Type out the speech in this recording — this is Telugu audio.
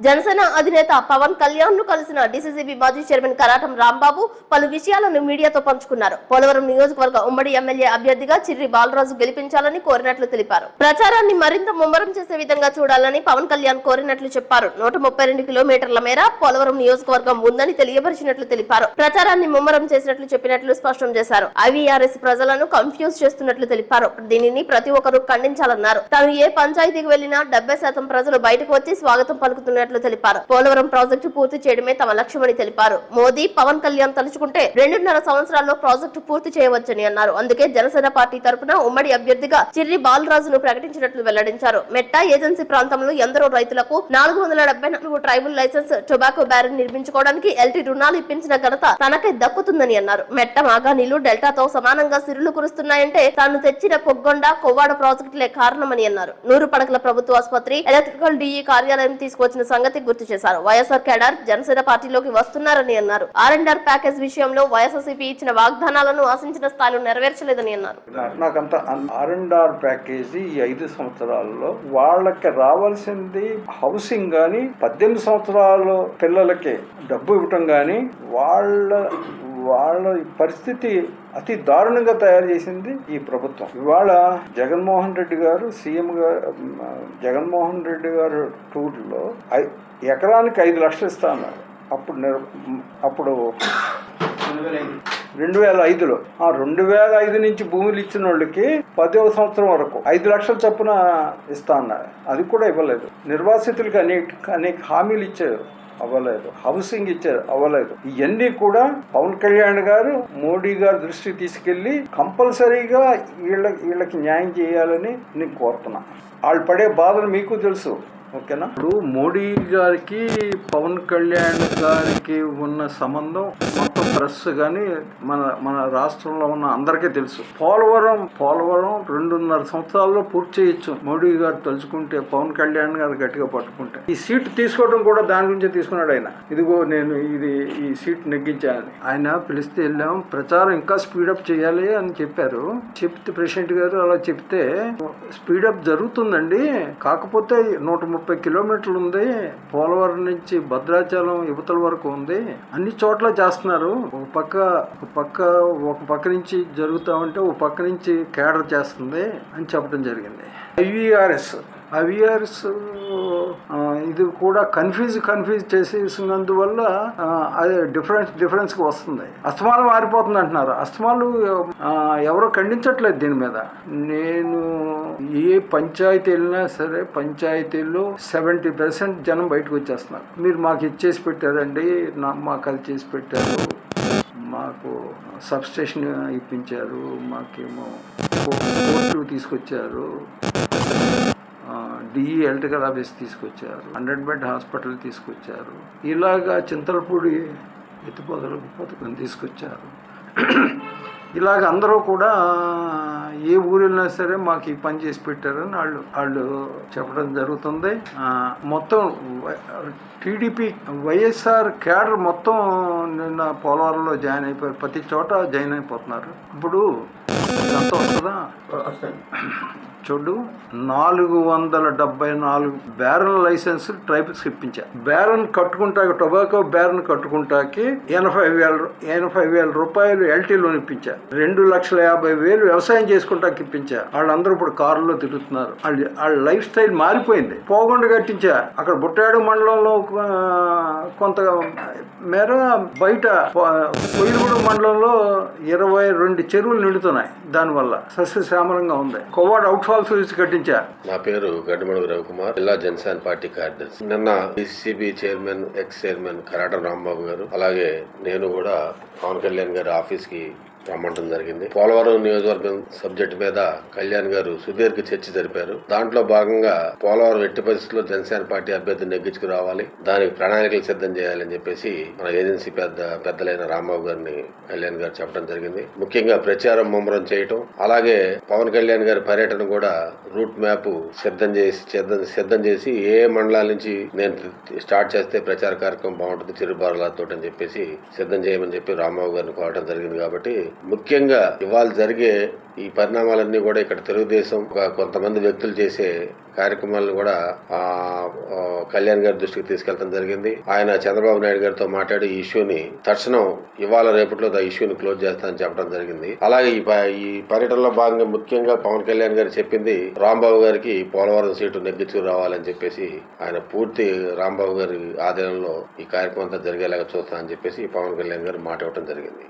జనసేన అధినేత పవన్ కళ్యాణ్ ను కలిసిన డీసీసీబీ మాజీ చైర్మన్ కరాటం రాంబాబు పలు విషయాలను మీడియాతో పంచుకున్నారు. పోలవరం నియోజకవర్గ ఉమ్మడి ఎమ్మెల్యే అభ్యర్థిగా చిర్రి బాలరాజు గెలిపించాలని కోరినట్లు తెలిపారు. ప్రచారాన్ని మరింత ముమ్మరం చేసే విధంగా చూడాలని పవన్ కళ్యాణ్ కోరినట్లు చెప్పారు. 132 కిలోమీటర్ల మేర పోలవరం నియోజకవర్గం ఉందని తెలియపరిచినట్లు తెలిపారు. ప్రచారాన్ని ముమ్మరం చేసినట్లు చెప్పినట్లు స్పష్టం చేశారు. ఐవీఆర్ఎస్ ప్రజలను కన్ఫ్యూజ్ చేస్తున్నట్లు తెలిపారు. దీనిని ప్రతి ఒక్కరూ ఖండించాలన్నారు. తాను ఏ పంచాయతీకి వెళ్లినా 70% ప్రజలు బయటకు వచ్చి స్వాగతం పలుకుతున్నట్లు తెలిపారు. పోలవరం ప్రాజెక్టు పూర్తి చేయడమే తమ లక్ష్యమని తెలిపారు. మోదీ పవన్ కళ్యాణ్ తలుచుకుంటే 2.5 సంవత్సరాల్లో ప్రాజెక్టు పూర్తి చేయవచ్చని అన్నారు. అందుకే జనసేన పార్టీ తరపున ఉమ్మడి అభ్యర్థిగా చిర్రి బాలరాజును ప్రకటించినట్లు వెల్లడించారు. మెట్టా ఏజెన్సీ ప్రాంతంలో ఎందరో రైతులకు 474 ట్రైబల్ లైసెన్స్ టొబాకో బ్యారెన్ నిర్మించుకోవడానికి ఎల్టీ రుణాలు ఇప్పించిన ఘనత తనకే దక్కుతుందని అన్నారు. మెట్ట మాగానీలు డెల్టాతో సమానంగా సిరులు కురుస్తున్నాయంటే తాను తెచ్చిన పొగ్గొండ కొవ్వాడ ప్రాజెక్టులే కారణమని అన్నారు. 100 పడకల ప్రభుత్వ ఆసుపత్రి, ఎలక్ట్రికల్ డిఈ కార్యాలయం తీసుకువచ్చిన సంగతి గుర్తు చేశారు. వైఎస్ఆర్ కేడర్ జనసేన పార్టీలోకి వస్తున్నారని అన్నారు. ఆర్ఎండ్ఆర్ ప్యాకేజ్ విషయంలో వైఎస్ఆర్సీపీ ఇచ్చిన వాగ్దానాలను ఆశించిన స్థాయిలో నెరవేర్చలేదని అన్నారు. నాకంత ఆర్ఎండ్ఆర్ ప్యాకేజీ ఈ 5 సంవత్సరాల్లో వాళ్ళకి రావాల్సింది హౌసింగ్ గాని, 18 సంవత్సరాల పిల్లలకి డబ్బు ఇవ్వటం గాని, వాళ్ళ పరిస్థితి అతి దారుణంగా తయారు చేసింది ఈ ప్రభుత్వం. ఇవాళ జగన్మోహన్ రెడ్డి గారు సీఎం గారు, జగన్మోహన్ రెడ్డి గారు టూర్లో ఎకరానికి 5 లక్షలు ఇస్తా అన్నారు. అప్పుడు 2005లో 2005 నుంచి భూములు ఇచ్చిన వాళ్ళకి 10వ సంవత్సరం వరకు 5 లక్షల చొప్పున ఇస్తా అన్నారు. అది కూడా ఇవ్వలేదు. నిర్వాసితులకి అనేక హామీలు ఇచ్చారు, అవ్వలేదు. హౌసింగ్ ఇచ్చారు, అవ్వలేదు. ఇవన్నీ కూడా పవన్ కళ్యాణ్ గారు, మోడీ గారు దృష్టికి తీసుకెళ్లి కంపల్సరీగా వీళ్ళకి న్యాయం చేయాలని నేను కోరుతున్నా. వాళ్ళు పడే బాధలు మీకు తెలుసు, ఓకేనా? ఇప్పుడు మోడీ గారికి పవన్ కళ్యాణ్ గారికి ఉన్న సంబంధం మొత్తం ప్రెస్ కానీ మన రాష్ట్రంలో ఉన్న అందరికీ తెలుసు. పోలవరం 2.5 సంవత్సరాల్లో పూర్తి చేయొచ్చు మోడీ గారు తలుచుకుంటే, పవన్ కళ్యాణ్ గారు గట్టిగా పట్టుకుంటే. ఈ సీట్ తీసుకోవడం కూడా దాని గురించే తీసుకున్నాడు ఆయన. ఇదిగో నేను ఈ సీట్ నెగ్గించాలని ఆయన పిలిస్తే వెళ్ళాం. ప్రచారం ఇంకా స్పీడప్ చేయాలి అని చెప్పారు. చెప్తే ప్రెసిడెంట్ గారు అలా చెప్తే స్పీడప్ జరుగుతుందండి, కాకపోతే 130 కిలోమీటర్లు ఉంది, పోలవరం నుంచి భద్రాచలం యువతల వరకు ఉంది, అన్ని చోట్ల చేస్తున్నారు. ఒక పక్క నుంచి జరుగుతూ ఉంటే ఒక పక్క నుంచి కేడర్ చేస్తుంది అని చెప్పడం జరిగింది. ఐవీఆర్ఎస్ ఇది కూడా కన్ఫ్యూజ్ చేసేసినందువల్ల అది డిఫరెన్స్కి వస్తుంది. అస్తమానం మారిపోతుంది అంటున్నారు. అస్తమాలు ఎవరో ఖండించట్లేదు దీని మీద. నేను ఏ పంచాయతీ వెళ్ళినా సరే పంచాయతీల్లో 70% జనం బయటకు వచ్చేస్తున్నారు. మీరు మాకు ఇచ్చేసి పెట్టారండి, మాకు అది చేసి పెట్టారు, మాకు సబ్స్టేషన్ ఇప్పించారు, మాకేమో కోర్టు తీసుకొచ్చారు, డిఈ ఎలక్ట్రికల్ ఆఫీస్ తీసుకొచ్చారు, 100 బెడ్ హాస్పిటల్ తీసుకొచ్చారు, ఇలాగా చింతలపూడి ఎత్తిపోతల పథకం తీసుకొచ్చారు. ఇలాగ అందరూ కూడా ఏ ఊరు వెళ్ళినా సరే మాకు ఈ పని చేసి పెట్టారని వాళ్ళు చెప్పడం జరుగుతుంది. మొత్తం టీడీపీ వైఎస్ఆర్ క్యాడర్ మొత్తం నిన్న పోలవరంలో జాయిన్ అయిపోయారు. ప్రతి చోట జాయిన్ అయిపోతున్నారు. ఇప్పుడు ఎంత వస్తుందా చూడు, 474 బ్యారన్ లైసెన్స్ ట్రైబల్స్ ఇప్పించారు. బ్యారన్ కట్టుకుంటా, టొబాకో బ్యారన్ కట్టుకుంటాకి 80,000 రూపాయలు ఎల్టీ లోన్ ఇప్పించారు. 2,50,000 వ్యవసాయం చేసుకుంటాకి ఇప్పించారు. వాళ్ళందరూ ఇప్పుడు కారులో తిరుగుతున్నారు. వాళ్ళ లైఫ్ స్టైల్ మారిపోయింది. పోగొండ కట్టించా. అక్కడ బుట్టాడు మండలంలో కొంత మేర, బయట కొయ్యగూడెం మండలంలో 22 చెరువులు నిండుతున్నాయి. దానివల్ల సస్యశ్యామలంగా ఉంది. కొవ్వాడ అవుట్ ఫాల్స్ కట్టించా. నా పేరు గడ్డిమడుగు రవికుమార్, జిల్లా జనసేన పార్టీ కార్యదర్శి. నిన్న DCCB chairman, ex chairman Karatam Rambabu గారు, అలాగే నేను కూడా పవన్ కళ్యాణ్ గారి ఆఫీస్ కి రమ్మంటం జరిగింది. పోలవరం నియోజకవర్గం సబ్జెక్టు మీద కళ్యాణ్ గారు సుదీర్ఘ చర్చ జరిపారు. దాంట్లో భాగంగా పోలవరం ఎట్టి పరిస్థితుల్లో జనసేన పార్టీ అభ్యర్థిని నెగ్గించుకు రావాలి, దానికి ప్రణాళికలు సిద్ధం చేయాలని చెప్పేసి మన ఏజెన్సీ పెద్దలైన రాంబాబు గారిని కళ్యాణ్ గారు చెప్పడం జరిగింది. ముఖ్యంగా ప్రచారం ముమ్మరం చేయటం, అలాగే పవన్ కళ్యాణ్ గారి పర్యటన కూడా రూట్ మ్యాప్ సిద్ధం చేసి ఏ మండలాల నుంచి నేను స్టార్ట్ చేస్తే ప్రచార కార్యక్రమం బాగుంటుంది చిరుబారులతో అని చెప్పేసి సిద్ధం చేయమని చెప్పి రాంబాబు గారిని కోరడం జరిగింది. కాబట్టి ముఖ్యంగా ఇవాళ జరిగే ఈ పరిణామాలన్నీ కూడా ఇక్కడ తెలుగుదేశం కొంతమంది వ్యక్తులు చేసే కార్యక్రమాలను కూడా కళ్యాణ్ గారి దృష్టికి తీసుకెళ్లడం జరిగింది. ఆయన చంద్రబాబు నాయుడు గారితో మాట్లాడి ఈ ఇష్యూని తక్షణం ఇవాళ రేపట్లో ఆ ఇష్యూని క్లోజ్ చేస్తానని చెప్పడం జరిగింది. అలాగే ఈ పర్యటనలో భాగంగా ముఖ్యంగా పవన్ కళ్యాణ్ గారు చెప్పింది రాంబాబు గారికి పోలవరం సీటు నెగ్గించుకు రావాలని చెప్పేసి ఆయన పూర్తి రాంబాబు గారి ఆధీనంలో ఈ కార్యక్రమం అంతా జరిగేలాగా చూస్తానని చెప్పేసి పవన్ కళ్యాణ్ గారు మాట ఇవ్వడం జరిగింది.